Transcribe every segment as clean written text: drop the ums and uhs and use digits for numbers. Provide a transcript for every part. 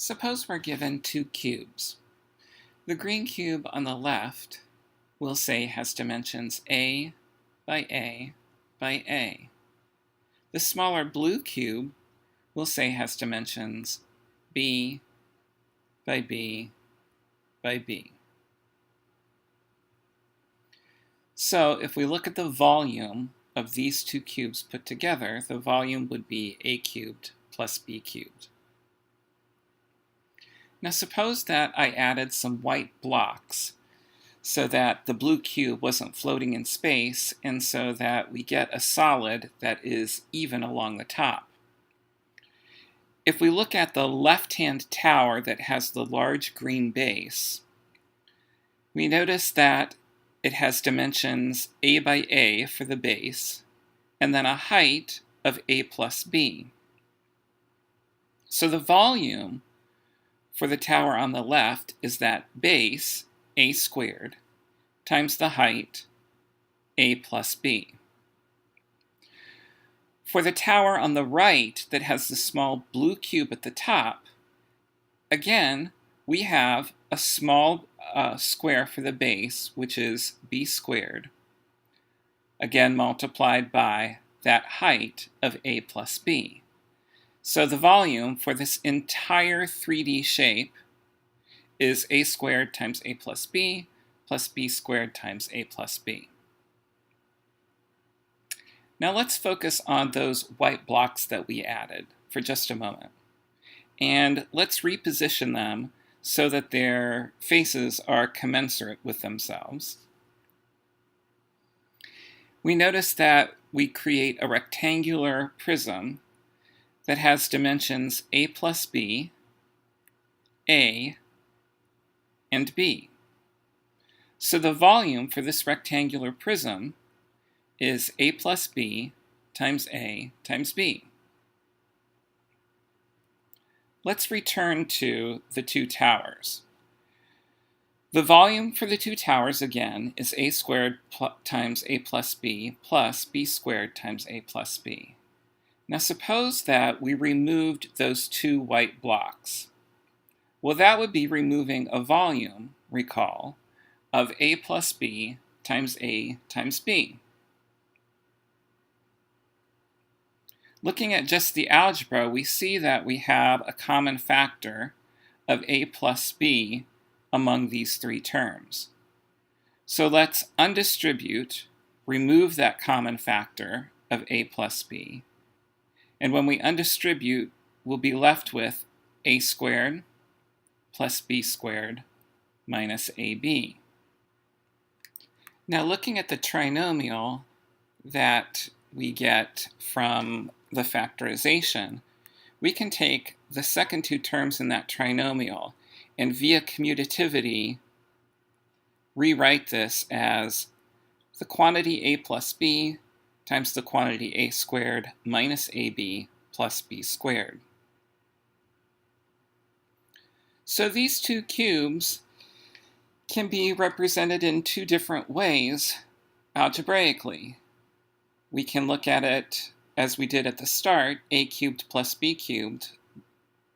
Suppose we're given two cubes. The green cube on the left, we'll say, has dimensions a by a by a. The smaller blue cube, we'll say, has dimensions b by b by b. So if we look at the volume of these two cubes put together, the volume would be a cubed plus b cubed. Now suppose that I added some white blocks so that the blue cube wasn't floating in space, and so that we get a solid that is even along the top. If we look at the left-hand tower that has the large green base, we notice that it has dimensions a by a for the base, and then a height of a plus b. So the volume for the tower on the left is that base, a squared, times the height, a plus b. For the tower on the right that has the small blue cube at the top, again, we have a small square for the base, which is b squared, again multiplied by that height of a plus b. So the volume for this entire 3D shape is a squared times a plus b squared times a plus b. Now let's focus on those white blocks that we added for just a moment. And let's reposition them so that their faces are commensurate with themselves. We notice that we create a rectangular prism that has dimensions a plus b, a, and b. So the volume for this rectangular prism is a plus b times a times b. Let's return to the two towers. The volume for the two towers, again, is a squared times a plus b squared times a plus b. Now suppose that we removed those two white blocks. Well, that would be removing a volume, recall, of a plus b times a times b. Looking at just the algebra, we see that we have a common factor of a plus b among these three terms. So let's undistribute, remove that common factor of a plus b, and when we undistribute, we'll be left with a squared plus b squared minus ab. Now looking at the trinomial that we get from the factorization, we can take the second two terms in that trinomial and via commutativity rewrite this as the quantity a plus b times the quantity a squared minus ab plus b squared. So these two cubes can be represented in two different ways algebraically. We can look at it as we did at the start, a cubed plus b cubed,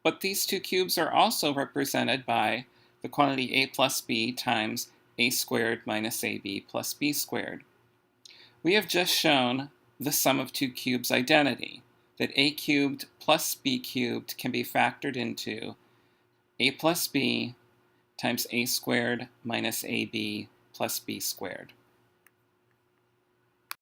but these two cubes are also represented by the quantity a plus b times a squared minus ab plus b squared. We have just shown the sum of two cubes identity, that a cubed plus b cubed can be factored into a plus b times a squared minus ab plus b squared.